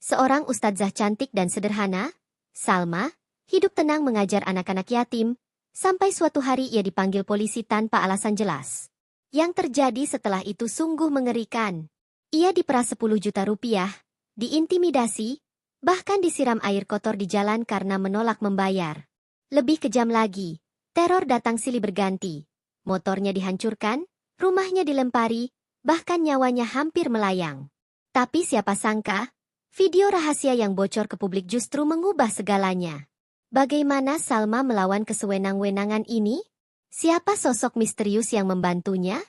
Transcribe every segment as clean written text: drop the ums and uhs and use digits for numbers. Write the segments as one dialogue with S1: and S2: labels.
S1: Seorang ustadzah cantik dan sederhana, Salma, hidup tenang mengajar anak-anak yatim, sampai suatu hari ia dipanggil polisi tanpa alasan jelas. Yang terjadi setelah itu sungguh mengerikan. Ia diperas 10 juta rupiah, diintimidasi, bahkan disiram air kotor di jalan karena menolak membayar. Lebih kejam lagi, teror datang silih berganti. Motornya dihancurkan, rumahnya dilempari, bahkan nyawanya hampir melayang. Tapi siapa sangka, video rahasia yang bocor ke publik justru mengubah segalanya. Bagaimana Salma melawan kesewenang-wenangan ini? Siapa sosok misterius yang membantunya?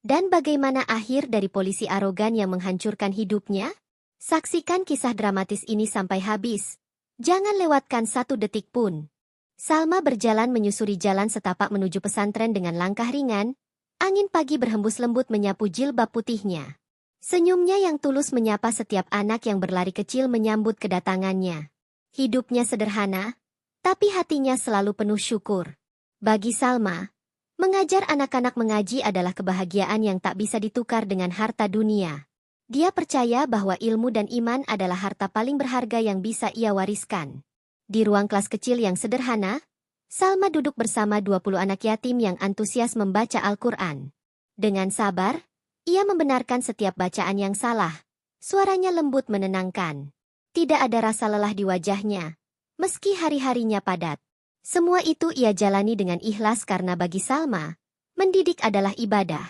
S1: Dan bagaimana akhir dari polisi arogan yang menghancurkan hidupnya? Saksikan kisah dramatis ini sampai habis. Jangan lewatkan satu detik pun. Salma berjalan menyusuri jalan setapak menuju pesantren dengan langkah ringan. Angin pagi berhembus lembut menyapu jilbab putihnya. Senyumnya yang tulus menyapa setiap anak yang berlari kecil menyambut kedatangannya. Hidupnya sederhana, tapi hatinya selalu penuh syukur. Bagi Salma, mengajar anak-anak mengaji adalah kebahagiaan yang tak bisa ditukar dengan harta dunia. Dia percaya bahwa ilmu dan iman adalah harta paling berharga yang bisa ia wariskan. Di ruang kelas kecil yang sederhana, Salma duduk bersama 20 anak yatim yang antusias membaca Al-Quran. Dengan sabar, ia membenarkan setiap bacaan yang salah. Suaranya lembut menenangkan. Tidak ada rasa lelah di wajahnya, meski hari-harinya padat. Semua itu ia jalani dengan ikhlas karena bagi Salma, mendidik adalah ibadah.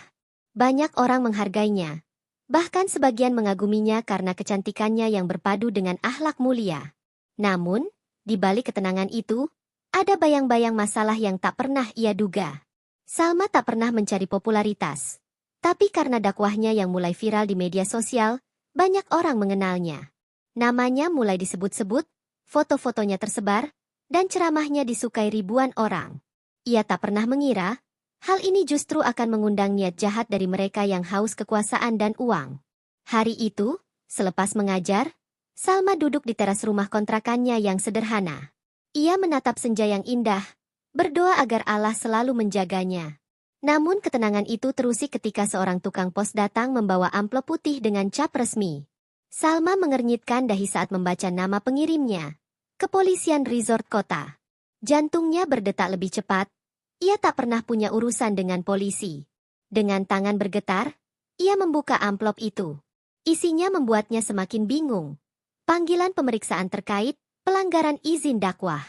S1: Banyak orang menghargainya, bahkan sebagian mengaguminya karena kecantikannya yang berpadu dengan akhlak mulia. Namun, di balik ketenangan itu, ada bayang-bayang masalah yang tak pernah ia duga. Salma tak pernah mencari popularitas. Tapi karena dakwahnya yang mulai viral di media sosial, banyak orang mengenalnya. Namanya mulai disebut-sebut, foto-fotonya tersebar, dan ceramahnya disukai ribuan orang. Ia tak pernah mengira, hal ini justru akan mengundang niat jahat dari mereka yang haus kekuasaan dan uang. Hari itu, selepas mengajar, Salma duduk di teras rumah kontrakannya yang sederhana. Ia menatap senja yang indah, berdoa agar Allah selalu menjaganya. Namun ketenangan itu terusik ketika seorang tukang pos datang membawa amplop putih dengan cap resmi. Salma mengernyitkan dahi saat membaca nama pengirimnya. Kepolisian Resort Kota. Jantungnya berdetak lebih cepat. Ia tak pernah punya urusan dengan polisi. Dengan tangan bergetar, ia membuka amplop itu. Isinya membuatnya semakin bingung. Panggilan pemeriksaan terkait pelanggaran izin dakwah.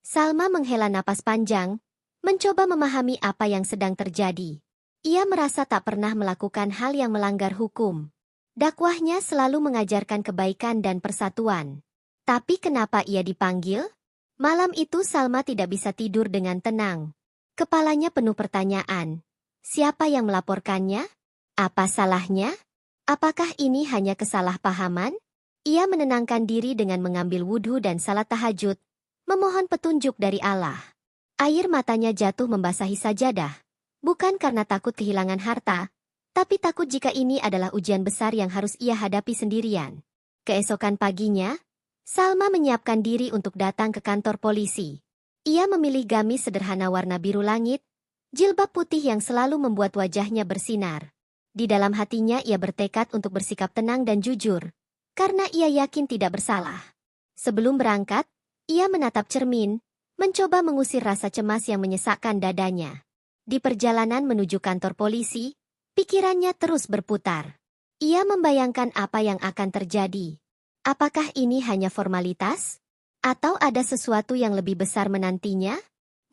S1: Salma menghela napas panjang, mencoba memahami apa yang sedang terjadi. Ia merasa tak pernah melakukan hal yang melanggar hukum. Dakwahnya selalu mengajarkan kebaikan dan persatuan. Tapi kenapa ia dipanggil? Malam itu Salma tidak bisa tidur dengan tenang. Kepalanya penuh pertanyaan. Siapa yang melaporkannya? Apa salahnya? Apakah ini hanya kesalahpahaman? Ia menenangkan diri dengan mengambil wudhu dan salat tahajud, memohon petunjuk dari Allah. Air matanya jatuh membasahi sajadah, bukan karena takut kehilangan harta, tapi takut jika ini adalah ujian besar yang harus ia hadapi sendirian. Keesokan paginya, Salma menyiapkan diri untuk datang ke kantor polisi. Ia memilih gamis sederhana warna biru langit, jilbab putih yang selalu membuat wajahnya bersinar. Di dalam hatinya ia bertekad untuk bersikap tenang dan jujur, karena ia yakin tidak bersalah. Sebelum berangkat, ia menatap cermin, mencoba mengusir rasa cemas yang menyesakkan dadanya. Di perjalanan menuju kantor polisi, pikirannya terus berputar. Ia membayangkan apa yang akan terjadi. Apakah ini hanya formalitas? Atau ada sesuatu yang lebih besar menantinya?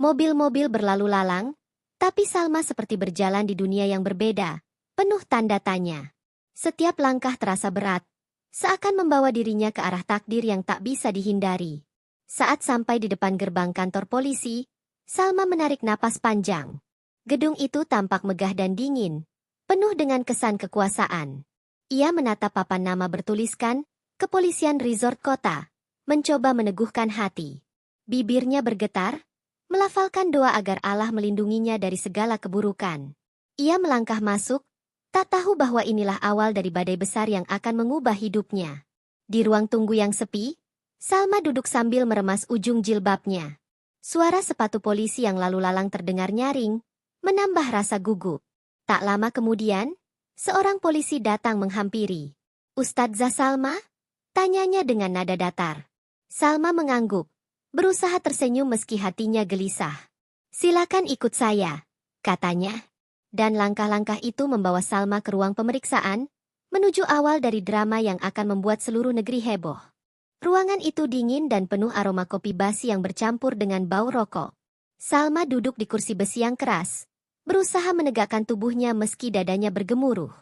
S1: Mobil-mobil berlalu lalang, tapi Salma seperti berjalan di dunia yang berbeda, penuh tanda tanya. Setiap langkah terasa berat, seakan membawa dirinya ke arah takdir yang tak bisa dihindari. Saat sampai di depan gerbang kantor polisi, Salma menarik napas panjang. Gedung itu tampak megah dan dingin, penuh dengan kesan kekuasaan. Ia menatap papan nama bertuliskan, Kepolisian Resort Kota, mencoba meneguhkan hati. Bibirnya bergetar, melafalkan doa agar Allah melindunginya dari segala keburukan. Ia melangkah masuk, tak tahu bahwa inilah awal dari badai besar yang akan mengubah hidupnya. Di ruang tunggu yang sepi, Salma duduk sambil meremas ujung jilbabnya. Suara sepatu polisi yang lalu lalang terdengar nyaring, menambah rasa gugup. Tak lama kemudian, seorang polisi datang menghampiri. Ustadzah Salma? Tanyanya dengan nada datar. Salma mengangguk, berusaha tersenyum meski hatinya gelisah. Silakan ikut saya, katanya. Dan langkah-langkah itu membawa Salma ke ruang pemeriksaan, menuju awal dari drama yang akan membuat seluruh negeri heboh. Ruangan itu dingin dan penuh aroma kopi basi yang bercampur dengan bau rokok. Salma duduk di kursi besi yang keras, berusaha menegakkan tubuhnya meski dadanya bergemuruh.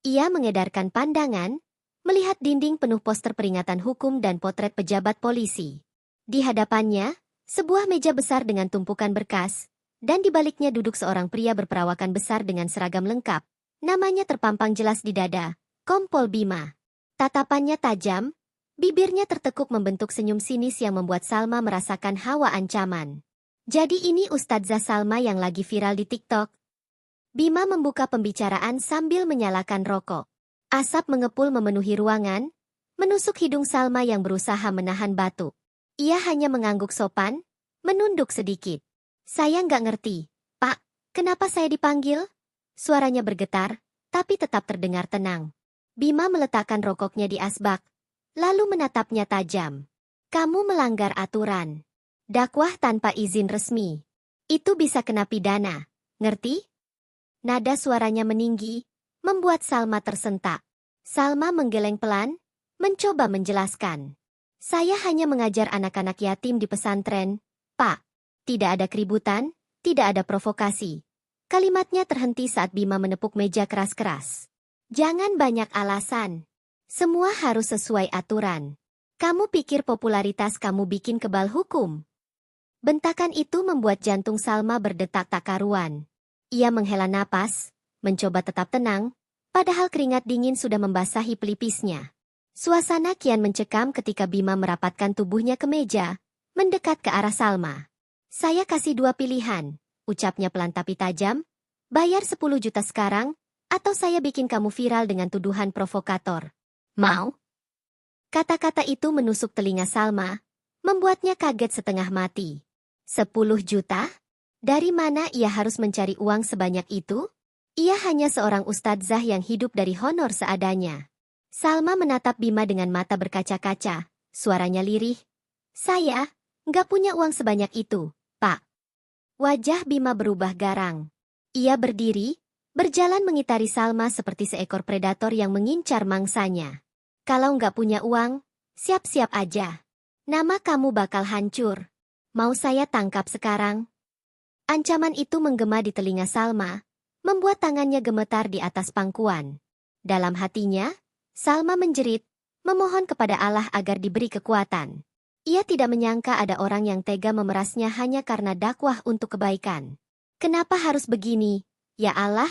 S1: Ia mengedarkan pandangan, melihat dinding penuh poster peringatan hukum dan potret pejabat polisi. Di hadapannya, sebuah meja besar dengan tumpukan berkas, dan di baliknya duduk seorang pria berperawakan besar dengan seragam lengkap. Namanya terpampang jelas di dada, Kompol Bima. Tatapannya tajam, bibirnya tertekuk membentuk senyum sinis yang membuat Salma merasakan hawa ancaman. Jadi ini Ustadzah Salma yang lagi viral di TikTok. Bima membuka pembicaraan sambil menyalakan rokok. Asap mengepul memenuhi ruangan, menusuk hidung Salma yang berusaha menahan batuk. Ia hanya mengangguk sopan, menunduk sedikit. Saya nggak ngerti, Pak, kenapa saya dipanggil? Suaranya bergetar, tapi tetap terdengar tenang. Bima meletakkan rokoknya di asbak, lalu menatapnya tajam. Kamu melanggar aturan. Dakwah tanpa izin resmi. Itu bisa kena pidana, ngerti? Nada suaranya meninggi, membuat Salma tersentak. Salma menggeleng pelan, mencoba menjelaskan. Saya hanya mengajar anak-anak yatim di pesantren, Pak. Tidak ada keributan, tidak ada provokasi. Kalimatnya terhenti saat Bima menepuk meja keras-keras. Jangan banyak alasan. Semua harus sesuai aturan. Kamu pikir popularitas kamu bikin kebal hukum? Bentakan itu membuat jantung Salma berdetak tak karuan. Ia menghela napas, mencoba tetap tenang, padahal keringat dingin sudah membasahi pelipisnya. Suasana kian mencekam ketika Bima merapatkan tubuhnya ke meja, mendekat ke arah Salma. Saya kasih 2 pilihan, ucapnya pelan tapi tajam. Bayar 10 juta sekarang, atau saya bikin kamu viral dengan tuduhan provokator. Mau? Kata-kata itu menusuk telinga Salma, membuatnya kaget setengah mati. 10 juta? Dari mana ia harus mencari uang sebanyak itu? Ia hanya seorang ustadzah yang hidup dari honor seadanya. Salma menatap Bima dengan mata berkaca-kaca, suaranya lirih. Saya nggak punya uang sebanyak itu, Pak. Wajah Bima berubah garang. Ia berdiri, berjalan mengitari Salma seperti seekor predator yang mengincar mangsanya. Kalau nggak punya uang, siap-siap aja. Nama kamu bakal hancur. Mau saya tangkap sekarang? Ancaman itu menggema di telinga Salma, membuat tangannya gemetar di atas pangkuan. Dalam hatinya, Salma menjerit, memohon kepada Allah agar diberi kekuatan. Ia tidak menyangka ada orang yang tega memerasnya hanya karena dakwah untuk kebaikan. Kenapa harus begini? Ya Allah,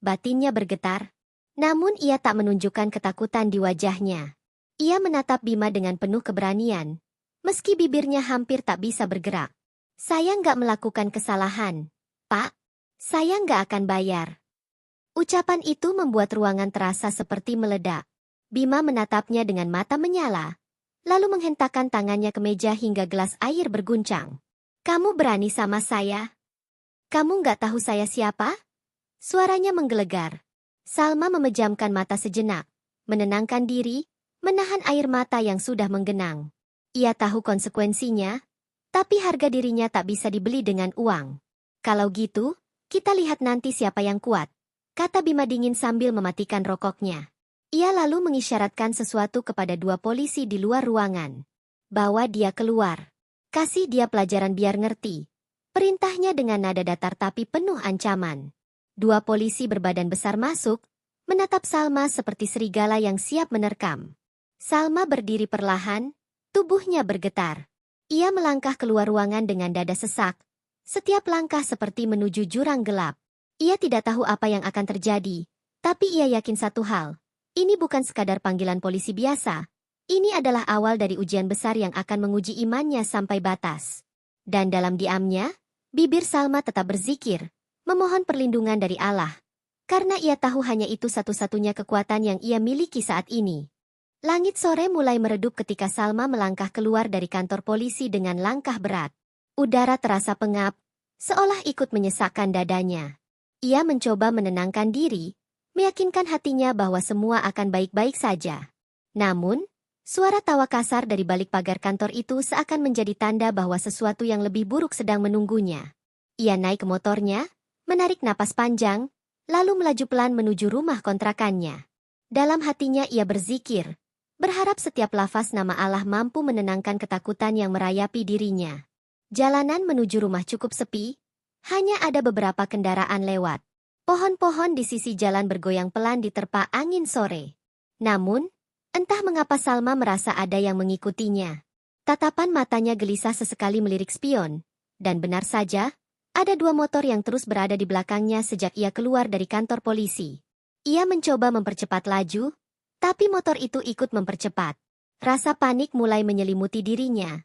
S1: batinnya bergetar. Namun ia tak menunjukkan ketakutan di wajahnya. Ia menatap Bima dengan penuh keberanian, meski bibirnya hampir tak bisa bergerak. Saya nggak melakukan kesalahan, Pak. Saya nggak akan bayar. Ucapan itu membuat ruangan terasa seperti meledak. Bima menatapnya dengan mata menyala, lalu menghentakkan tangannya ke meja hingga gelas air berguncang. Kamu berani sama saya? Kamu nggak tahu saya siapa? Suaranya menggelegar. Salma memejamkan mata sejenak, menenangkan diri, menahan air mata yang sudah menggenang. Ia tahu konsekuensinya, tapi harga dirinya tak bisa dibeli dengan uang. Kalau gitu, kita lihat nanti siapa yang kuat, kata Bima dingin sambil mematikan rokoknya. Ia lalu mengisyaratkan sesuatu kepada 2 polisi di luar ruangan. Bawa dia keluar. Kasih dia pelajaran biar ngerti. Perintahnya dengan nada datar tapi penuh ancaman. 2 polisi berbadan besar masuk, menatap Salma seperti serigala yang siap menerkam. Salma berdiri perlahan, tubuhnya bergetar. Ia melangkah keluar ruangan dengan dada sesak. Setiap langkah seperti menuju jurang gelap. Ia tidak tahu apa yang akan terjadi, tapi ia yakin satu hal. Ini bukan sekadar panggilan polisi biasa. Ini adalah awal dari ujian besar yang akan menguji imannya sampai batas. Dan dalam diamnya, bibir Salma tetap berzikir, memohon perlindungan dari Allah. Karena ia tahu hanya itu satu-satunya kekuatan yang ia miliki saat ini. Langit sore mulai meredup ketika Salma melangkah keluar dari kantor polisi dengan langkah berat. Udara terasa pengap, seolah ikut menyesakkan dadanya. Ia mencoba menenangkan diri, meyakinkan hatinya bahwa semua akan baik-baik saja. Namun, Suara tawa kasar dari balik pagar kantor itu seakan menjadi tanda bahwa sesuatu yang lebih buruk sedang menunggunya. Ia naik ke motornya, menarik napas panjang, lalu melaju pelan menuju rumah kontrakannya. Dalam hatinya ia berzikir, berharap setiap lafaz nama Allah mampu menenangkan ketakutan yang merayapi dirinya. Jalanan menuju rumah cukup sepi, hanya ada beberapa kendaraan lewat. Pohon-pohon di sisi jalan bergoyang pelan diterpa angin sore. Namun, entah mengapa Salma merasa ada yang mengikutinya. Tatapan matanya gelisah sesekali melirik spion, dan benar saja, ada 2 motor yang terus berada di belakangnya sejak ia keluar dari kantor polisi. Ia mencoba mempercepat laju, tapi motor itu ikut mempercepat. Rasa panik mulai menyelimuti dirinya.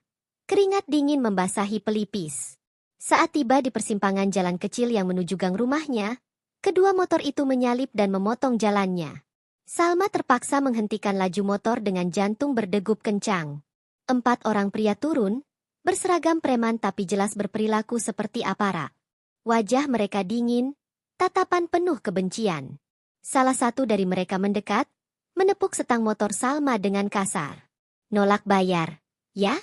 S1: Keringat dingin membasahi pelipis. Saat tiba di persimpangan jalan kecil yang menuju gang rumahnya, kedua motor itu menyalip dan memotong jalannya. Salma terpaksa menghentikan laju motor dengan jantung berdegup kencang. 4 orang pria turun, berseragam preman tapi jelas berperilaku seperti aparat. Wajah mereka dingin, tatapan penuh kebencian. Salah satu dari mereka mendekat, menepuk setang motor Salma dengan kasar. Nolak bayar, ya?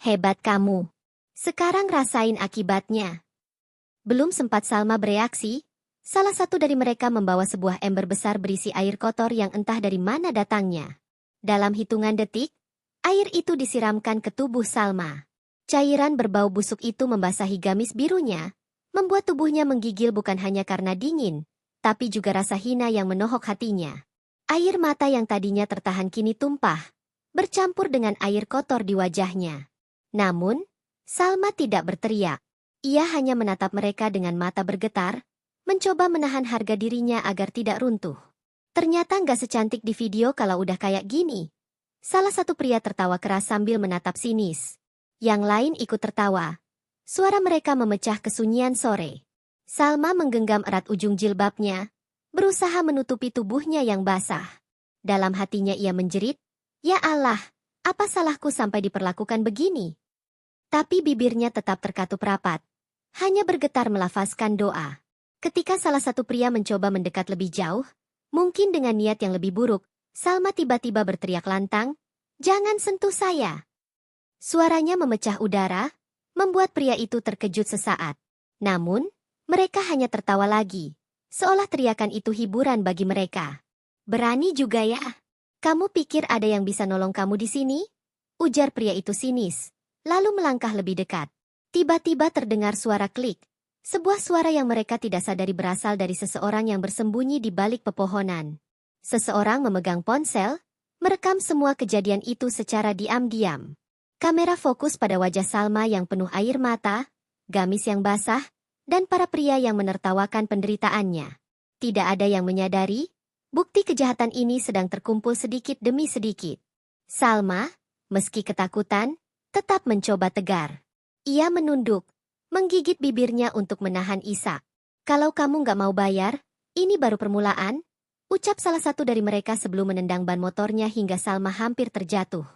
S1: Hebat kamu. Sekarang rasain akibatnya. Belum sempat Salma bereaksi, salah satu dari mereka membawa sebuah ember besar berisi air kotor yang entah dari mana datangnya. Dalam hitungan detik, air itu disiramkan ke tubuh Salma. Cairan berbau busuk itu membasahi gamis birunya, membuat tubuhnya menggigil bukan hanya karena dingin, tapi juga rasa hina yang menohok hatinya. Air mata yang tadinya tertahan kini tumpah, bercampur dengan air kotor di wajahnya. Namun, Salma tidak berteriak. Ia hanya menatap mereka dengan mata bergetar, mencoba menahan harga dirinya agar tidak runtuh. Ternyata nggak secantik di video kalau udah kayak gini. Salah satu pria tertawa keras sambil menatap sinis. Yang lain ikut tertawa. Suara mereka memecah kesunyian sore. Salma menggenggam erat ujung jilbabnya, berusaha menutupi tubuhnya yang basah. Dalam hatinya ia menjerit, "Ya Allah, apa salahku sampai diperlakukan begini?" Tapi bibirnya tetap terkatup rapat. Hanya bergetar melafazkan doa. Ketika salah satu pria mencoba mendekat lebih jauh, mungkin dengan niat yang lebih buruk, Salma tiba-tiba berteriak lantang, "Jangan sentuh saya!" Suaranya memecah udara, membuat pria itu terkejut sesaat. Namun, mereka hanya tertawa lagi. Seolah teriakan itu hiburan bagi mereka. "Berani juga ya? Kamu pikir ada yang bisa nolong kamu di sini?" Ujar pria itu sinis, lalu melangkah lebih dekat. Tiba-tiba terdengar suara klik. Sebuah suara yang mereka tidak sadari berasal dari seseorang yang bersembunyi di balik pepohonan. Seseorang memegang ponsel, merekam semua kejadian itu secara diam-diam. Kamera fokus pada wajah Salma yang penuh air mata, gamis yang basah, dan para pria yang menertawakan penderitaannya. Tidak ada yang menyadari, bukti kejahatan ini sedang terkumpul sedikit demi sedikit. Salma, meski ketakutan, tetap mencoba tegar. Ia menunduk, menggigit bibirnya untuk menahan isak. "Kalau kamu nggak mau bayar, ini baru permulaan," ucap salah satu dari mereka sebelum menendang ban motornya hingga Salma hampir terjatuh.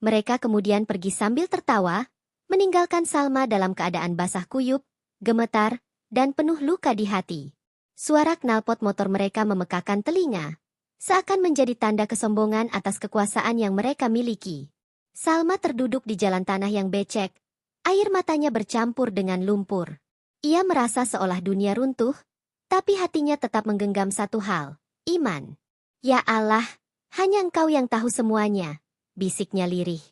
S1: Mereka kemudian pergi sambil tertawa, meninggalkan Salma dalam keadaan basah kuyup, gemetar, dan penuh luka di hati. Suara knalpot motor mereka memekakan telinga, seakan menjadi tanda kesombongan atas kekuasaan yang mereka miliki. Salma terduduk di jalan tanah yang becek, air matanya bercampur dengan lumpur. Ia merasa seolah dunia runtuh, tapi hatinya tetap menggenggam satu hal, iman. "Ya Allah, hanya Engkau yang tahu semuanya," bisiknya lirih.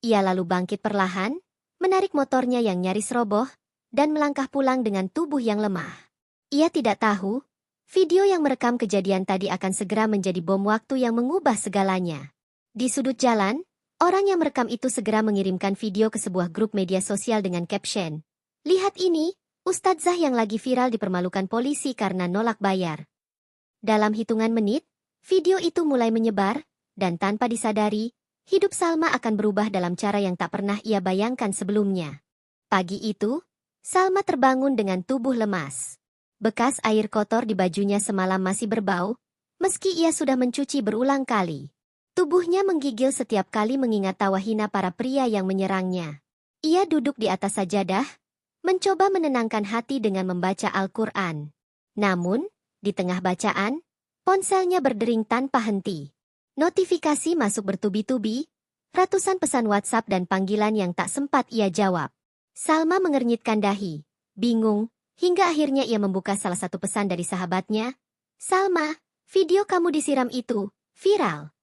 S1: Ia lalu bangkit perlahan, menarik motornya yang nyaris roboh, dan melangkah pulang dengan tubuh yang lemah. Ia tidak tahu, video yang merekam kejadian tadi akan segera menjadi bom waktu yang mengubah segalanya. Di sudut jalan, orang yang merekam itu segera mengirimkan video ke sebuah grup media sosial dengan caption, "Lihat ini, Ustadzah yang lagi viral dipermalukan polisi karena nolak bayar." Dalam hitungan menit, video itu mulai menyebar, dan tanpa disadari, hidup Salma akan berubah dalam cara yang tak pernah ia bayangkan sebelumnya. Pagi itu, Salma terbangun dengan tubuh lemas. Bekas air kotor di bajunya semalam masih berbau, meski ia sudah mencuci berulang kali. Tubuhnya menggigil setiap kali mengingat tawa hina para pria yang menyerangnya. Ia duduk di atas sajadah, mencoba menenangkan hati dengan membaca Al-Quran. Namun, di tengah bacaan, ponselnya berdering tanpa henti. Notifikasi masuk bertubi-tubi, ratusan pesan WhatsApp dan panggilan yang tak sempat ia jawab. Salma mengernyitkan dahi, bingung, hingga akhirnya ia membuka salah satu pesan dari sahabatnya. Salma, video kamu disiram itu viral.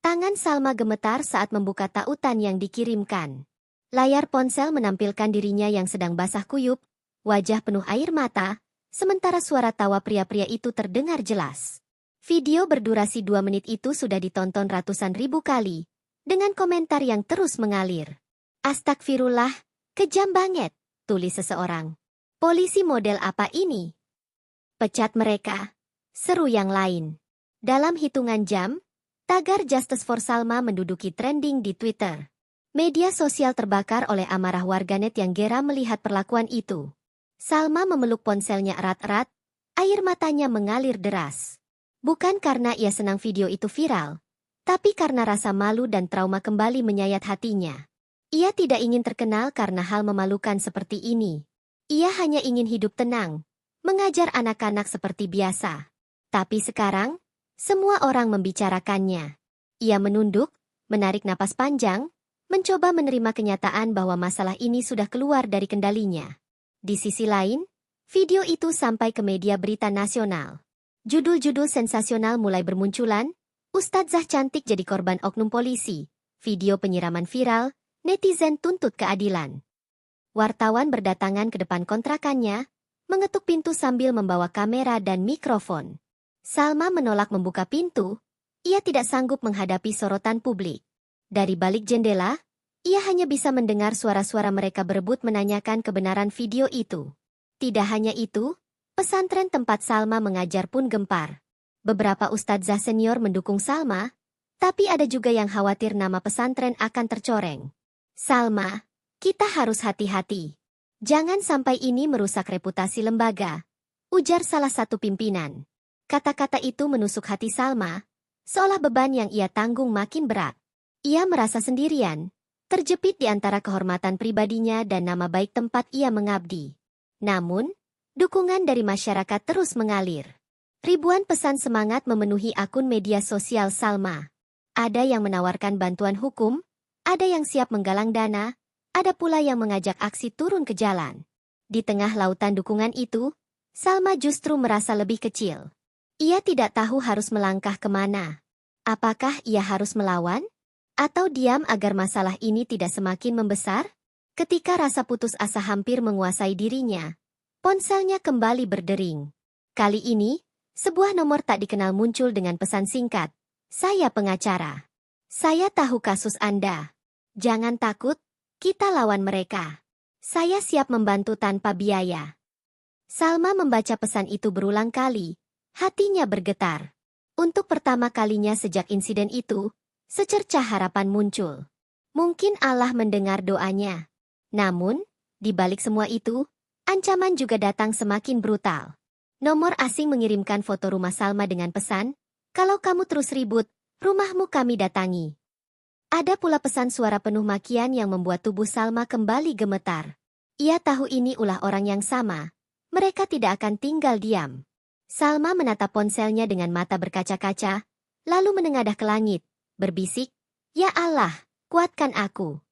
S1: Tangan Salma gemetar saat membuka tautan yang dikirimkan. Layar ponsel menampilkan dirinya yang sedang basah kuyup, wajah penuh air mata, sementara suara tawa pria-pria itu terdengar jelas. Video berdurasi 2 menit itu sudah ditonton ratusan ribu kali, dengan komentar yang terus mengalir. Astagfirullah, kejam banget, tulis seseorang. Polisi model apa ini? Pecat mereka. Seru yang lain. Dalam hitungan jam, tagar Justice for Salma menduduki trending di Twitter. Media sosial terbakar oleh amarah warganet yang geram melihat perlakuan itu. Salma memeluk ponselnya erat-erat, air matanya mengalir deras. Bukan karena ia senang video itu viral, tapi karena rasa malu dan trauma kembali menyayat hatinya. Ia tidak ingin terkenal karena hal memalukan seperti ini. Ia hanya ingin hidup tenang, mengajar anak-anak seperti biasa. Tapi sekarang, semua orang membicarakannya. Ia menunduk, menarik napas panjang, mencoba menerima kenyataan bahwa masalah ini sudah keluar dari kendalinya. Di sisi lain, video itu sampai ke media berita nasional. Judul-judul sensasional mulai bermunculan, Ustadzah cantik jadi korban oknum polisi, video penyiraman viral, netizen tuntut keadilan. Wartawan berdatangan ke depan kontrakannya, mengetuk pintu sambil membawa kamera dan mikrofon. Salma menolak membuka pintu, ia tidak sanggup menghadapi sorotan publik. Dari balik jendela, ia hanya bisa mendengar suara-suara mereka berebut menanyakan kebenaran video itu. Tidak hanya itu, pesantren tempat Salma mengajar pun gempar. Beberapa ustadzah senior mendukung Salma, tapi ada juga yang khawatir nama pesantren akan tercoreng. Salma, kita harus hati-hati. Jangan sampai ini merusak reputasi lembaga, ujar salah satu pimpinan. Kata-kata itu menusuk hati Salma, seolah beban yang ia tanggung makin berat. Ia merasa sendirian, terjepit di antara kehormatan pribadinya dan nama baik tempat ia mengabdi. Namun, dukungan dari masyarakat terus mengalir. Ribuan pesan semangat memenuhi akun media sosial Salma. Ada yang menawarkan bantuan hukum, ada yang siap menggalang dana, ada pula yang mengajak aksi turun ke jalan. Di tengah lautan dukungan itu, Salma justru merasa lebih kecil. Ia tidak tahu harus melangkah kemana. Apakah ia harus melawan? Atau diam agar masalah ini tidak semakin membesar? Ketika rasa putus asa hampir menguasai dirinya, ponselnya kembali berdering. Kali ini, sebuah nomor tak dikenal muncul dengan pesan singkat. Saya pengacara. Saya tahu kasus Anda. Jangan takut, kita lawan mereka. Saya siap membantu tanpa biaya. Salma membaca pesan itu berulang kali. Hatinya bergetar. Untuk pertama kalinya sejak insiden itu, secercah harapan muncul. Mungkin Allah mendengar doanya. Namun, di balik semua itu, ancaman juga datang semakin brutal. Nomor asing mengirimkan foto rumah Salma dengan pesan, kalau kamu terus ribut, rumahmu kami datangi. Ada pula pesan suara penuh makian yang membuat tubuh Salma kembali gemetar. Ia tahu ini ulah orang yang sama. Mereka tidak akan tinggal diam. Salma menatap ponselnya dengan mata berkaca-kaca, lalu menengadah ke langit, berbisik, Ya Allah, kuatkan aku.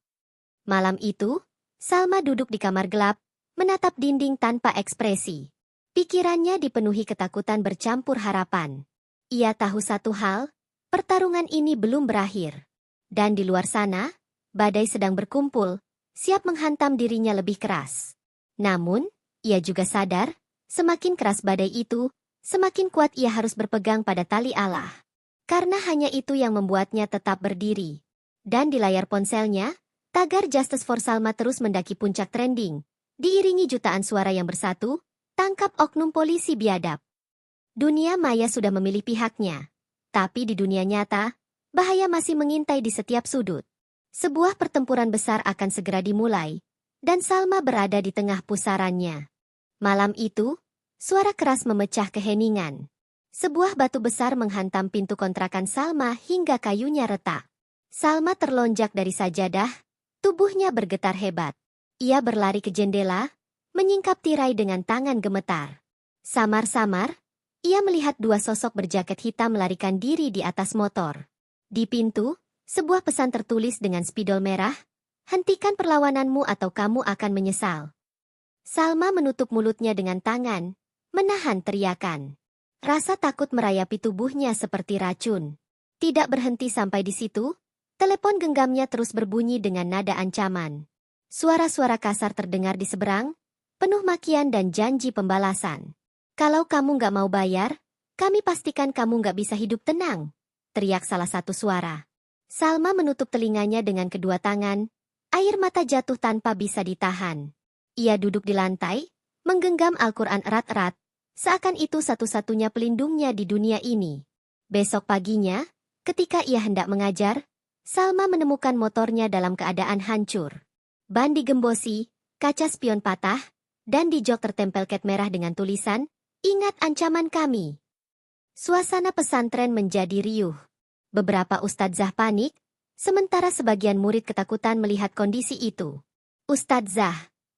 S1: Malam itu, Salma duduk di kamar gelap, menatap dinding tanpa ekspresi. Pikirannya dipenuhi ketakutan bercampur harapan. Ia tahu satu hal, pertarungan ini belum berakhir. Dan di luar sana, badai sedang berkumpul, siap menghantam dirinya lebih keras. Namun, ia juga sadar, semakin keras badai itu, semakin kuat ia harus berpegang pada tali Allah. Karena hanya itu yang membuatnya tetap berdiri. Dan di layar ponselnya, tagar Justice for Salma terus mendaki puncak trending. Diiringi jutaan suara yang bersatu, tangkap oknum polisi biadab. Dunia maya sudah memilih pihaknya. Tapi di dunia nyata, bahaya masih mengintai di setiap sudut. Sebuah pertempuran besar akan segera dimulai, dan Salma berada di tengah pusarannya. Malam itu, suara keras memecah keheningan. Sebuah batu besar menghantam pintu kontrakan Salma hingga kayunya retak. Salma terlonjak dari sajadah, tubuhnya bergetar hebat. Ia berlari ke jendela, menyingkap tirai dengan tangan gemetar. Samar-samar, ia melihat dua sosok berjaket hitam melarikan diri di atas motor. Di pintu, Sebuah pesan tertulis dengan spidol merah, hentikan perlawananmu atau kamu akan menyesal. Salma menutup mulutnya dengan tangan, menahan teriakan. Rasa takut merayapi tubuhnya seperti racun. Tidak berhenti sampai di situ, telepon genggamnya terus berbunyi dengan nada ancaman. Suara-suara kasar terdengar di seberang, penuh makian dan janji pembalasan. Kalau kamu nggak mau bayar, kami pastikan kamu nggak bisa hidup tenang, teriak salah satu suara. Salma menutup telinganya dengan kedua tangan, air mata jatuh tanpa bisa ditahan. Ia duduk di lantai, menggenggam Al-Quran erat-erat, seakan itu satu-satunya pelindungnya di dunia ini. Besok paginya, ketika ia hendak mengajar, Salma menemukan motornya dalam keadaan hancur. Ban digembosi, kaca spion patah, dan di jok tertempel cat merah dengan tulisan, "Ingat ancaman kami." Suasana pesantren menjadi riuh. Beberapa ustadzah panik, sementara sebagian murid ketakutan melihat kondisi itu. "Ustadzah,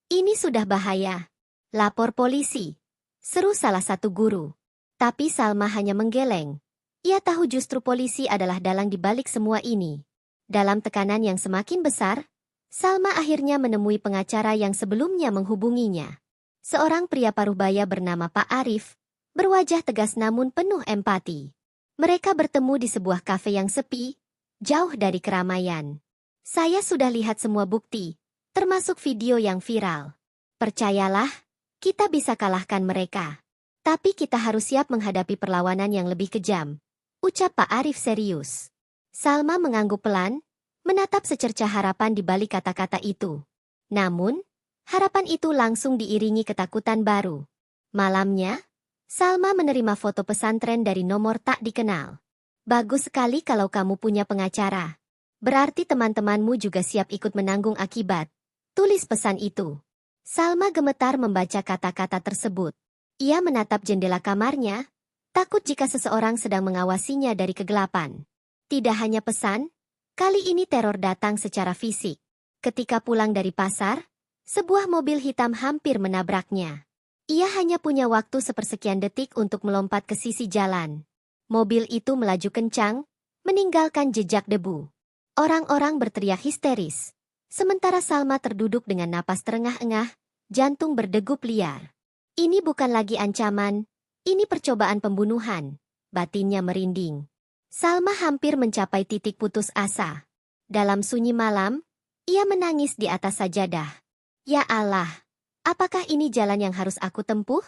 S1: ini sudah bahaya. Lapor polisi," seru salah satu guru. Tapi Salma hanya menggeleng. Ia tahu justru polisi adalah dalang di balik semua ini. Dalam tekanan yang semakin besar, Salma akhirnya menemui pengacara yang sebelumnya menghubunginya. Seorang pria paruhbaya bernama Pak Arif, berwajah tegas namun penuh empati. Mereka bertemu di sebuah kafe yang sepi, jauh dari keramaian. "Saya sudah lihat semua bukti, termasuk video yang viral. Percayalah, kita bisa kalahkan mereka. Tapi kita harus siap menghadapi perlawanan yang lebih kejam," ucap Pak Arif serius. Salma mengangguk pelan, menatap secercah harapan di balik kata-kata itu. Namun, harapan itu langsung diiringi ketakutan baru. Malamnya, Salma menerima foto pesantren dari nomor tak dikenal. "Bagus sekali kalau kamu punya pengacara. Berarti teman-temanmu juga siap ikut menanggung akibat," tulis pesan itu. Salma gemetar membaca kata-kata tersebut. Ia menatap jendela kamarnya, takut jika seseorang sedang mengawasinya dari kegelapan. Tidak hanya pesan, kali ini teror datang secara fisik. Ketika pulang dari pasar, sebuah mobil hitam hampir menabraknya. Ia hanya punya waktu sepersekian detik untuk melompat ke sisi jalan. Mobil itu melaju kencang, meninggalkan jejak debu. Orang-orang berteriak histeris. Sementara Salma terduduk dengan napas terengah-engah, jantung berdegup liar. Ini bukan lagi ancaman, ini percobaan pembunuhan. Batinnya merinding. Salma hampir mencapai titik putus asa. Dalam sunyi malam, ia menangis di atas sajadah. "Ya Allah, apakah ini jalan yang harus aku tempuh?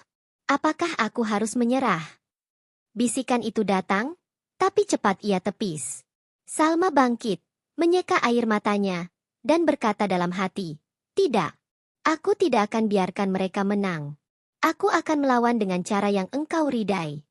S1: Apakah aku harus menyerah?" Bisikan itu datang, tapi cepat ia tepis. Salma bangkit, menyeka air matanya, dan berkata dalam hati, "Tidak, aku tidak akan biarkan mereka menang. Aku akan melawan dengan cara yang engkau ridai."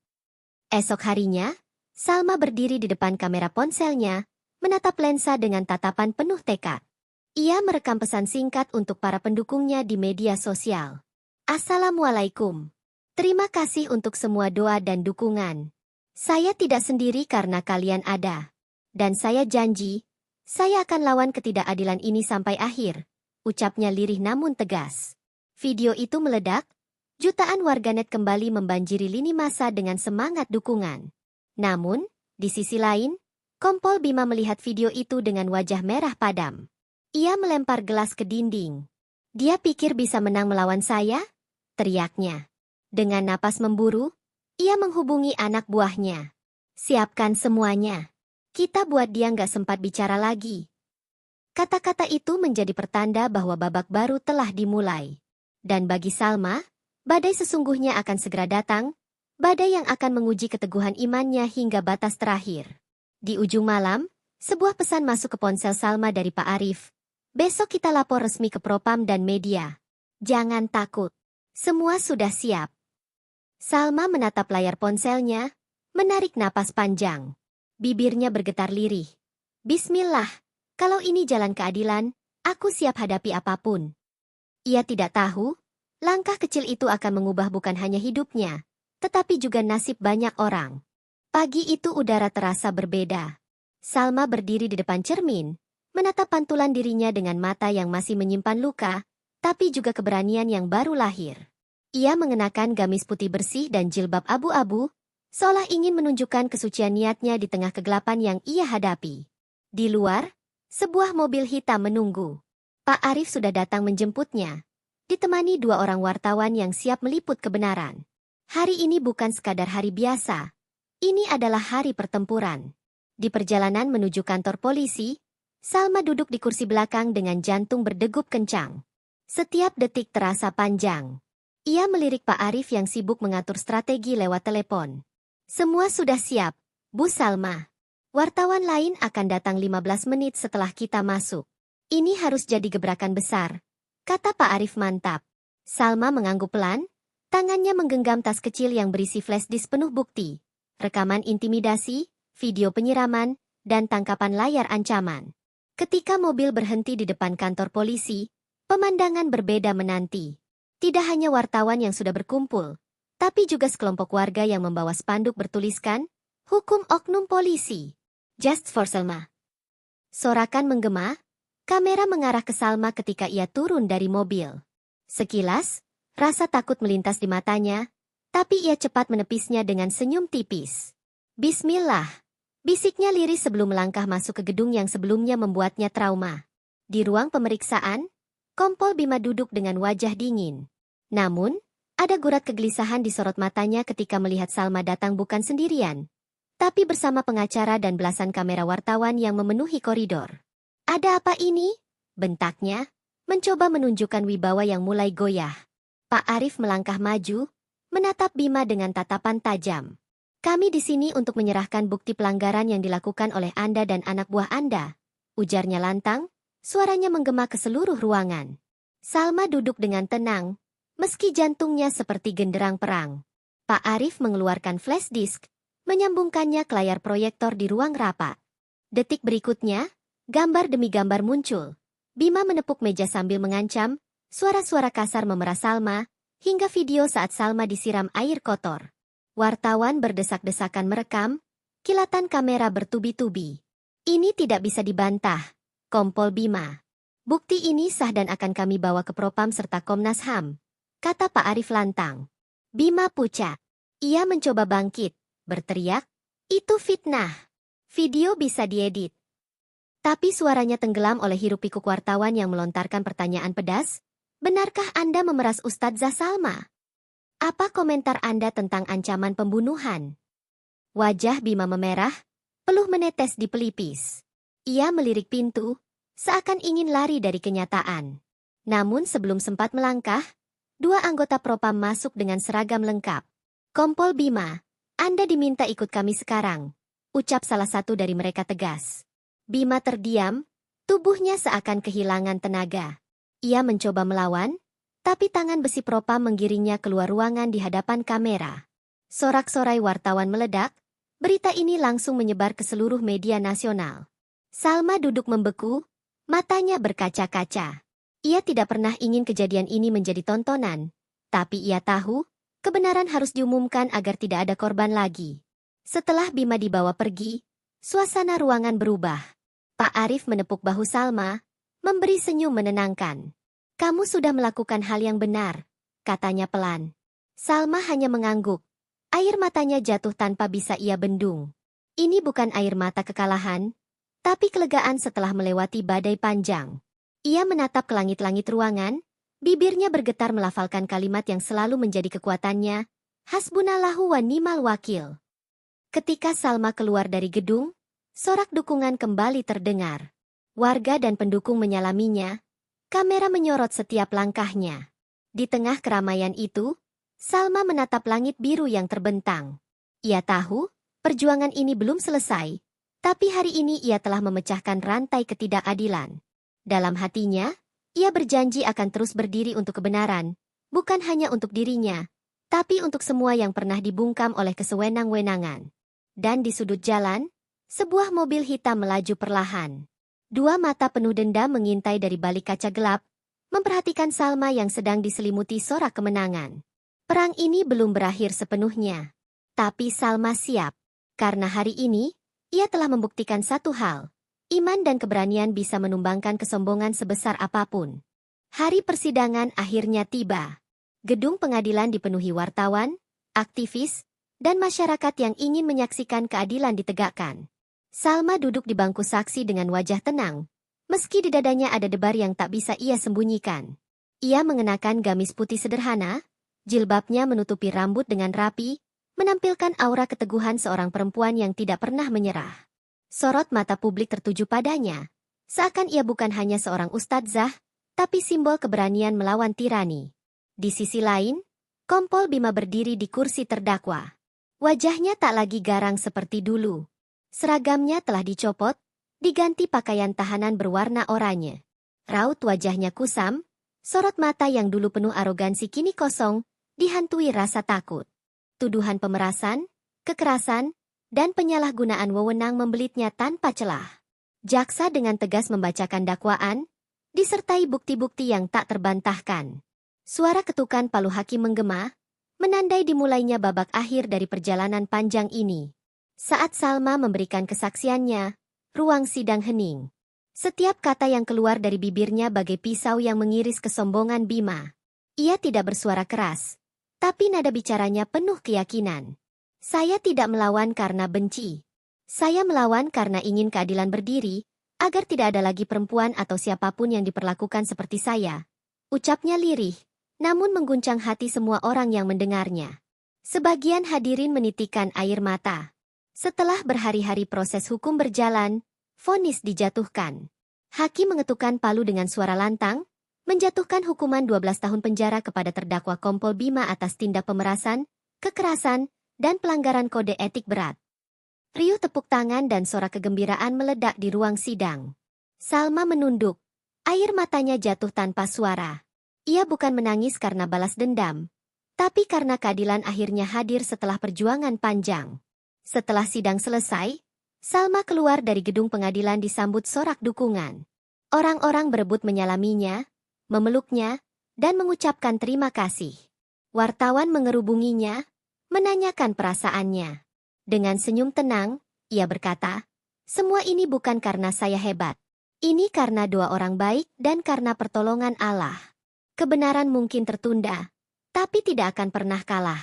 S1: Esok harinya, Salma berdiri di depan kamera ponselnya, menatap lensa dengan tatapan penuh tekad. Ia merekam pesan singkat untuk para pendukungnya di media sosial. "Assalamualaikum. Terima kasih untuk semua doa dan dukungan. Saya tidak sendiri karena kalian ada. Dan saya janji, saya akan lawan ketidakadilan ini sampai akhir," ucapnya lirih namun tegas. Video itu meledak, jutaan warganet kembali membanjiri lini massa dengan semangat dukungan. Namun, di sisi lain, Kompol Bima melihat video itu dengan wajah merah padam. Ia melempar gelas ke dinding. "Dia pikir bisa menang melawan saya?" teriaknya. Dengan napas memburu, ia menghubungi anak buahnya. "Siapkan semuanya. Kita buat dia nggak sempat bicara lagi." Kata-kata itu menjadi pertanda bahwa babak baru telah dimulai. Dan bagi Salma, badai sesungguhnya akan segera datang, badai yang akan menguji keteguhan imannya hingga batas terakhir. Di ujung malam, sebuah pesan masuk ke ponsel Salma dari Pak Arif. "Besok kita lapor resmi ke Propam dan media. Jangan takut. Semua sudah siap." Salma menatap layar ponselnya, menarik napas panjang. Bibirnya bergetar lirih. "Bismillah, kalau ini jalan keadilan, aku siap hadapi apapun." Ia tidak tahu, langkah kecil itu akan mengubah bukan hanya hidupnya, tetapi juga nasib banyak orang. Pagi itu udara terasa berbeda. Salma berdiri di depan cermin, menatap pantulan dirinya dengan mata yang masih menyimpan luka, tapi juga keberanian yang baru lahir. Ia mengenakan gamis putih bersih dan jilbab abu-abu, seolah ingin menunjukkan kesucian niatnya di tengah kegelapan yang ia hadapi. Di luar, sebuah mobil hitam menunggu. Pak Arif sudah datang menjemputnya, ditemani dua orang wartawan yang siap meliput kebenaran. Hari ini bukan sekadar hari biasa. Ini adalah hari pertempuran. Di perjalanan menuju kantor polisi, Salma duduk di kursi belakang dengan jantung berdegup kencang. Setiap detik terasa panjang. Ia melirik Pak Arif yang sibuk mengatur strategi lewat telepon. Semua sudah siap, Bu Salma. Wartawan lain akan datang 15 menit setelah kita masuk. Ini harus jadi gebrakan besar, kata Pak Arif mantap. Salma mengangguk pelan, tangannya menggenggam tas kecil yang berisi flash disk penuh bukti, rekaman intimidasi, video penyiraman, dan tangkapan layar ancaman. Ketika mobil berhenti di depan kantor polisi, pemandangan berbeda menanti. Tidak hanya wartawan yang sudah berkumpul, tapi juga sekelompok warga yang membawa spanduk bertuliskan, "Hukum oknum polisi. Just for Salma." Sorakan menggema, kamera mengarah ke Salma ketika ia turun dari mobil. Sekilas, rasa takut melintas di matanya, tapi ia cepat menepisnya dengan senyum tipis. "Bismillah," bisiknya lirih sebelum melangkah masuk ke gedung yang sebelumnya membuatnya trauma. Di ruang pemeriksaan, Kompol Bima duduk dengan wajah dingin. Namun, ada gurat kegelisahan di sorot matanya ketika melihat Salma datang bukan sendirian, tapi bersama pengacara dan belasan kamera wartawan yang memenuhi koridor. "Ada apa ini?" bentaknya, mencoba menunjukkan wibawa yang mulai goyah. Pak Arif melangkah maju, menatap Bima dengan tatapan tajam. "Kami di sini untuk menyerahkan bukti pelanggaran yang dilakukan oleh Anda dan anak buah Anda," ujarnya lantang, suaranya menggema ke seluruh ruangan. Salma duduk dengan tenang, meski jantungnya seperti genderang perang. Pak Arif mengeluarkan flash disk, menyambungkannya ke layar proyektor di ruang rapat. Detik berikutnya, gambar demi gambar muncul. Bima menepuk meja sambil mengancam, suara-suara kasar memeras Salma, hingga video saat Salma disiram air kotor. Wartawan berdesak-desakan merekam, kilatan kamera bertubi-tubi. "Ini tidak bisa dibantah," Kompol Bima. "Bukti ini sah dan akan kami bawa ke Propam serta Komnas HAM," kata Pak Arif lantang. Bima pucat. Ia mencoba bangkit, berteriak, "Itu fitnah. Video bisa diedit." Tapi suaranya tenggelam oleh hiruk-pikuk wartawan yang melontarkan pertanyaan pedas. "Benarkah Anda memeras Ustadzah Salma? Apa komentar Anda tentang ancaman pembunuhan?" Wajah Bima memerah, peluh menetes di pelipis. Ia melirik pintu, seakan ingin lari dari kenyataan. Namun sebelum sempat melangkah, dua anggota Propam masuk dengan seragam lengkap. "Kompol Bima, Anda diminta ikut kami sekarang," ucap salah satu dari mereka tegas. Bima terdiam, tubuhnya seakan kehilangan tenaga. Ia mencoba melawan, tapi tangan besi Propam menggiringnya keluar ruangan di hadapan kamera. Sorak-sorai wartawan meledak, berita ini langsung menyebar ke seluruh media nasional. Salma duduk membeku, matanya berkaca-kaca. Ia tidak pernah ingin kejadian ini menjadi tontonan, tapi ia tahu, kebenaran harus diumumkan agar tidak ada korban lagi. Setelah Bima dibawa pergi, suasana ruangan berubah. Pak Arif menepuk bahu Salma, memberi senyum menenangkan. "Kamu sudah melakukan hal yang benar," katanya pelan. Salma hanya mengangguk. Air matanya jatuh tanpa bisa ia bendung. Ini bukan air mata kekalahan, tapi kelegaan setelah melewati badai panjang. Ia menatap ke langit-langit ruangan, bibirnya bergetar melafalkan kalimat yang selalu menjadi kekuatannya, "Hasbunallahu wa ni'mal wakil." Ketika Salma keluar dari gedung, sorak dukungan kembali terdengar. Warga dan pendukung menyalaminya, kamera menyorot setiap langkahnya. Di tengah keramaian itu, Salma menatap langit biru yang terbentang. Ia tahu, perjuangan ini belum selesai, tapi hari ini ia telah memecahkan rantai ketidakadilan. Dalam hatinya, ia berjanji akan terus berdiri untuk kebenaran, bukan hanya untuk dirinya, tapi untuk semua yang pernah dibungkam oleh kesewenang-wenangan. Dan di sudut jalan, sebuah mobil hitam melaju perlahan. Dua mata penuh dendam mengintai dari balik kaca gelap, memperhatikan Salma yang sedang diselimuti sorak kemenangan. Perang ini belum berakhir sepenuhnya. Tapi Salma siap. Karena hari ini, ia telah membuktikan satu hal. Iman dan keberanian bisa menumbangkan kesombongan sebesar apapun. Hari persidangan akhirnya tiba. Gedung pengadilan dipenuhi wartawan, aktivis, dan masyarakat yang ingin menyaksikan keadilan ditegakkan. Salma duduk di bangku saksi dengan wajah tenang, meski di dadanya ada debar yang tak bisa ia sembunyikan. Ia mengenakan gamis putih sederhana, jilbabnya menutupi rambut dengan rapi, menampilkan aura keteguhan seorang perempuan yang tidak pernah menyerah. Sorot mata publik tertuju padanya, seakan ia bukan hanya seorang ustadzah, tapi simbol keberanian melawan tirani. Di sisi lain, Kompol Bima berdiri di kursi terdakwa. Wajahnya tak lagi garang seperti dulu. Seragamnya telah dicopot, diganti pakaian tahanan berwarna oranye. Raut wajahnya kusam, sorot mata yang dulu penuh arogansi kini kosong, dihantui rasa takut. Tuduhan pemerasan, kekerasan, dan penyalahgunaan wewenang membelitnya tanpa celah. Jaksa dengan tegas membacakan dakwaan, disertai bukti-bukti yang tak terbantahkan. Suara ketukan palu hakim menggema, menandai dimulainya babak akhir dari perjalanan panjang ini. Saat Salma memberikan kesaksiannya, ruang sidang hening. Setiap kata yang keluar dari bibirnya bagai pisau yang mengiris kesombongan Bima. Ia tidak bersuara keras, tapi nada bicaranya penuh keyakinan. Saya tidak melawan karena benci. Saya melawan karena ingin keadilan berdiri, agar tidak ada lagi perempuan atau siapapun yang diperlakukan seperti saya. Ucapnya lirih, namun mengguncang hati semua orang yang mendengarnya. Sebagian hadirin menitikkan air mata. Setelah berhari-hari proses hukum berjalan, vonis dijatuhkan. Hakim mengetukkan palu dengan suara lantang, menjatuhkan hukuman 12 tahun penjara kepada terdakwa Kompol Bima atas tindak pemerasan, kekerasan, dan pelanggaran kode etik berat. Riuh tepuk tangan dan sorak kegembiraan meledak di ruang sidang. Salma menunduk, air matanya jatuh tanpa suara. Ia bukan menangis karena balas dendam, tapi karena keadilan akhirnya hadir setelah perjuangan panjang. Setelah sidang selesai, Salma keluar dari gedung pengadilan disambut sorak dukungan. Orang-orang berebut menyalaminya, memeluknya, dan mengucapkan terima kasih. Wartawan mengerubunginya, menanyakan perasaannya. Dengan senyum tenang, ia berkata, "Semua ini bukan karena saya hebat. Ini karena doa orang baik dan karena pertolongan Allah. Kebenaran mungkin tertunda, tapi tidak akan pernah kalah."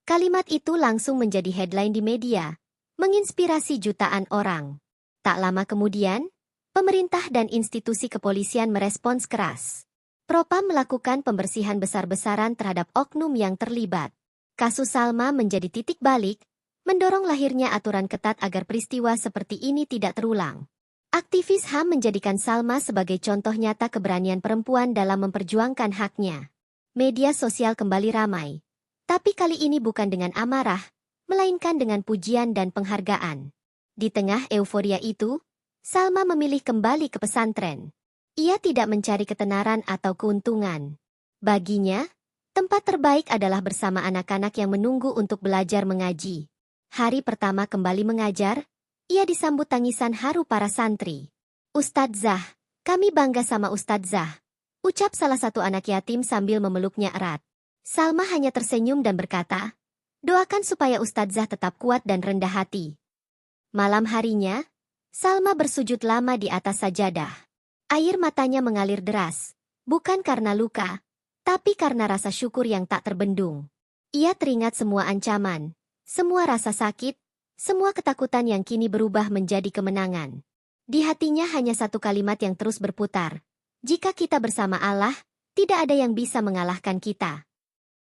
S1: Kalimat itu langsung menjadi headline di media, menginspirasi jutaan orang. Tak lama kemudian, pemerintah dan institusi kepolisian merespons keras. Propam melakukan pembersihan besar-besaran terhadap oknum yang terlibat. Kasus Salma menjadi titik balik, mendorong lahirnya aturan ketat agar peristiwa seperti ini tidak terulang. Aktivis HAM menjadikan Salma sebagai contoh nyata keberanian perempuan dalam memperjuangkan haknya. Media sosial kembali ramai. Tapi kali ini bukan dengan amarah, melainkan dengan pujian dan penghargaan. Di tengah euforia itu, Salma memilih kembali ke pesantren. Ia tidak mencari ketenaran atau keuntungan. Baginya, tempat terbaik adalah bersama anak-anak yang menunggu untuk belajar mengaji. Hari pertama kembali mengajar, ia disambut tangisan haru para santri. "Ustadzah, kami bangga sama Ustadzah," ucap salah satu anak yatim sambil memeluknya erat. Salma hanya tersenyum dan berkata, "Doakan supaya Ustadzah tetap kuat dan rendah hati." Malam harinya, Salma bersujud lama di atas sajadah. Air matanya mengalir deras, bukan karena luka, tapi karena rasa syukur yang tak terbendung. Ia teringat semua ancaman, semua rasa sakit, semua ketakutan yang kini berubah menjadi kemenangan. Di hatinya hanya satu kalimat yang terus berputar, "Jika kita bersama Allah, tidak ada yang bisa mengalahkan kita."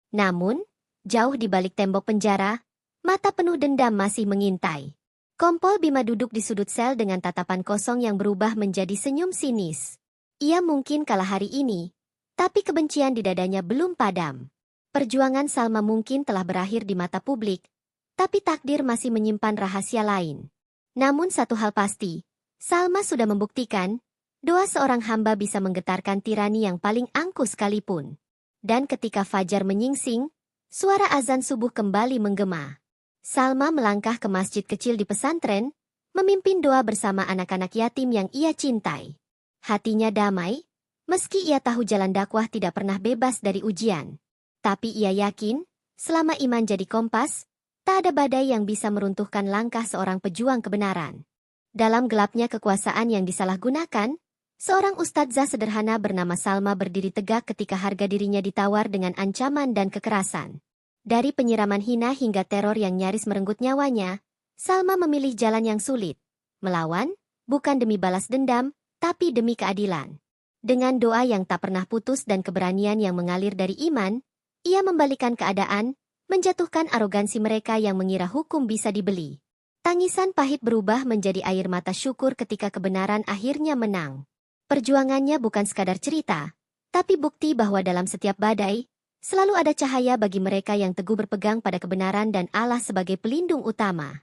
S1: Namun, jauh di balik tembok penjara, mata penuh dendam masih mengintai. Kompol Bima duduk di sudut sel dengan tatapan kosong yang berubah menjadi senyum sinis. Ia mungkin kalah hari ini, tapi kebencian di dadanya belum padam. Perjuangan Salma mungkin telah berakhir di mata publik, tapi takdir masih menyimpan rahasia lain. Namun satu hal pasti, Salma sudah membuktikan, doa seorang hamba bisa menggetarkan tirani yang paling angkuh sekalipun. Dan ketika fajar menyingsing, suara azan subuh kembali menggema. Salma melangkah ke masjid kecil di pesantren, memimpin doa bersama anak-anak yatim yang ia cintai. Hatinya damai, meski ia tahu jalan dakwah tidak pernah bebas dari ujian. Tapi ia yakin, selama iman jadi kompas, tak ada badai yang bisa meruntuhkan langkah seorang pejuang kebenaran. Dalam gelapnya kekuasaan yang disalahgunakan, seorang ustadzah sederhana bernama Salma berdiri tegak ketika harga dirinya ditawar dengan ancaman dan kekerasan. Dari penyiraman hina hingga teror yang nyaris merenggut nyawanya, Salma memilih jalan yang sulit, melawan, bukan demi balas dendam, tapi demi keadilan. Dengan doa yang tak pernah putus dan keberanian yang mengalir dari iman, ia membalikan keadaan, menjatuhkan arogansi mereka yang mengira hukum bisa dibeli. Tangisan pahit berubah menjadi air mata syukur ketika kebenaran akhirnya menang. Perjuangannya bukan sekadar cerita, tapi bukti bahwa dalam setiap badai, selalu ada cahaya bagi mereka yang teguh berpegang pada kebenaran dan Allah sebagai pelindung utama.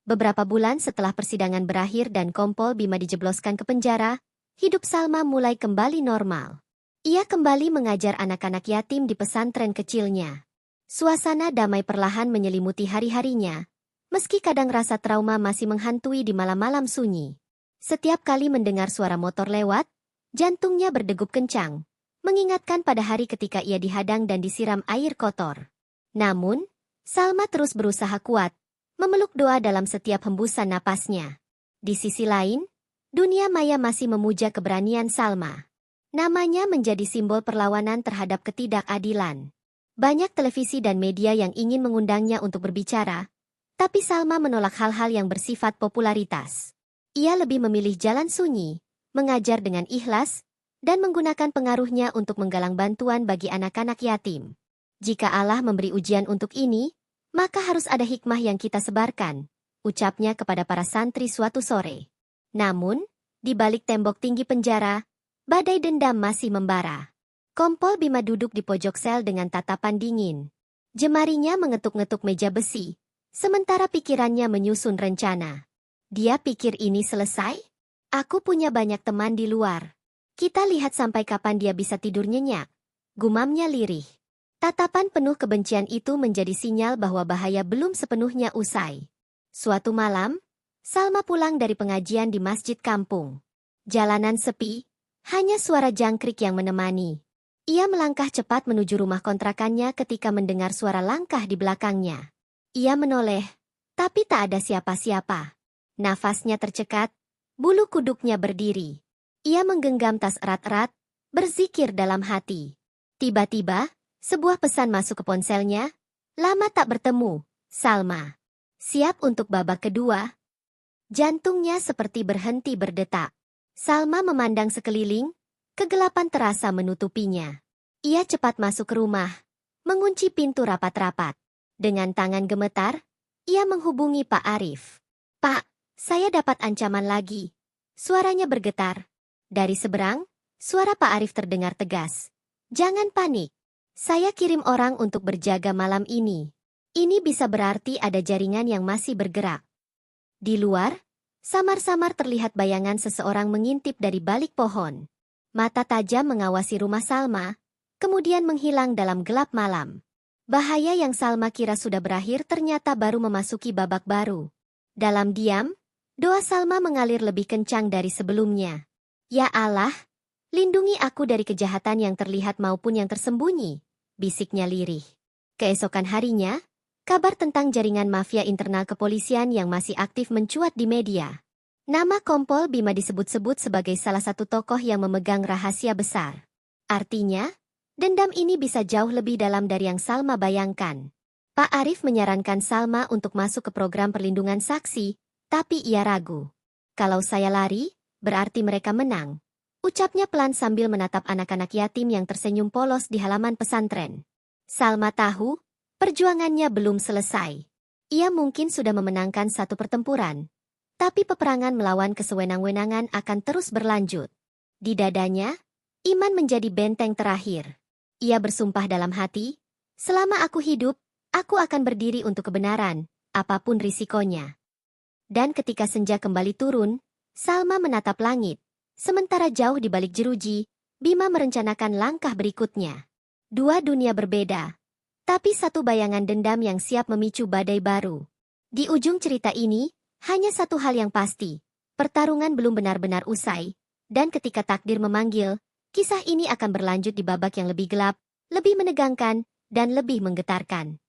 S1: Beberapa bulan setelah persidangan berakhir dan Kompol Bima dijebloskan ke penjara, hidup Salma mulai kembali normal. Ia kembali mengajar anak-anak yatim di pesantren kecilnya. Suasana damai perlahan menyelimuti hari-harinya, meski kadang rasa trauma masih menghantui di malam-malam sunyi. Setiap kali mendengar suara motor lewat, jantungnya berdegup kencang, mengingatkan pada hari ketika ia dihadang dan disiram air kotor. Namun, Salma terus berusaha kuat, memeluk doa dalam setiap hembusan napasnya. Di sisi lain, dunia maya masih memuja keberanian Salma. Namanya menjadi simbol perlawanan terhadap ketidakadilan. Banyak televisi dan media yang ingin mengundangnya untuk berbicara, tapi Salma menolak hal-hal yang bersifat popularitas. Ia lebih memilih jalan sunyi, mengajar dengan ikhlas, dan menggunakan pengaruhnya untuk menggalang bantuan bagi anak-anak yatim. Jika Allah memberi ujian untuk ini, maka harus ada hikmah yang kita sebarkan, ucapnya kepada para santri suatu sore. Namun, di balik tembok tinggi penjara, badai dendam masih membara. Kompol Bima duduk di pojok sel dengan tatapan dingin. Jemarinya mengetuk-ngetuk meja besi, sementara pikirannya menyusun rencana. Dia pikir ini selesai? Aku punya banyak teman di luar. Kita lihat sampai kapan dia bisa tidur nyenyak. Gumamnya lirih. Tatapan penuh kebencian itu menjadi sinyal bahwa bahaya belum sepenuhnya usai. Suatu malam, Salma pulang dari pengajian di masjid kampung. Jalanan sepi, hanya suara jangkrik yang menemani. Ia melangkah cepat menuju rumah kontrakannya ketika mendengar suara langkah di belakangnya. Ia menoleh, tapi tak ada siapa-siapa. Nafasnya tercekat, bulu kuduknya berdiri. Ia menggenggam tas erat-erat, berzikir dalam hati. Tiba-tiba, sebuah pesan masuk ke ponselnya. Lama tak bertemu, Salma. Siap untuk babak kedua? Jantungnya seperti berhenti berdetak. Salma memandang sekeliling, kegelapan terasa menutupinya. Ia cepat masuk ke rumah, mengunci pintu rapat-rapat. Dengan tangan gemetar, ia menghubungi Pak Arif. Pak, saya dapat ancaman lagi. Suaranya bergetar. Dari seberang, suara Pak Arif terdengar tegas. Jangan panik. Saya kirim orang untuk berjaga malam ini. Ini bisa berarti ada jaringan yang masih bergerak. Di luar, samar-samar terlihat bayangan seseorang mengintip dari balik pohon. Mata tajam mengawasi rumah Salma, kemudian menghilang dalam gelap malam. Bahaya yang Salma kira sudah berakhir ternyata baru memasuki babak baru. Dalam diam, doa Salma mengalir lebih kencang dari sebelumnya. Ya Allah, lindungi aku dari kejahatan yang terlihat maupun yang tersembunyi, bisiknya lirih. Keesokan harinya, kabar tentang jaringan mafia internal kepolisian yang masih aktif mencuat di media. Nama Kompol Bima disebut-sebut sebagai salah satu tokoh yang memegang rahasia besar. Artinya, dendam ini bisa jauh lebih dalam dari yang Salma bayangkan. Pak Arif menyarankan Salma untuk masuk ke program perlindungan saksi, tapi ia ragu. Kalau saya lari, berarti mereka menang. Ucapnya pelan sambil menatap anak-anak yatim yang tersenyum polos di halaman pesantren. Salma tahu, perjuangannya belum selesai. Ia mungkin sudah memenangkan satu pertempuran, tapi peperangan melawan kesewenang-wenangan akan terus berlanjut. Di dadanya, iman menjadi benteng terakhir. Ia bersumpah dalam hati, selama aku hidup, aku akan berdiri untuk kebenaran, apapun risikonya. Dan ketika senja kembali turun, Salma menatap langit. Sementara jauh di balik jeruji, Bima merencanakan langkah berikutnya. Dua dunia berbeda, tapi satu bayangan dendam yang siap memicu badai baru. Di ujung cerita ini, hanya satu hal yang pasti, pertarungan belum benar-benar usai, dan ketika takdir memanggil, kisah ini akan berlanjut di babak yang lebih gelap, lebih menegangkan, dan lebih menggetarkan.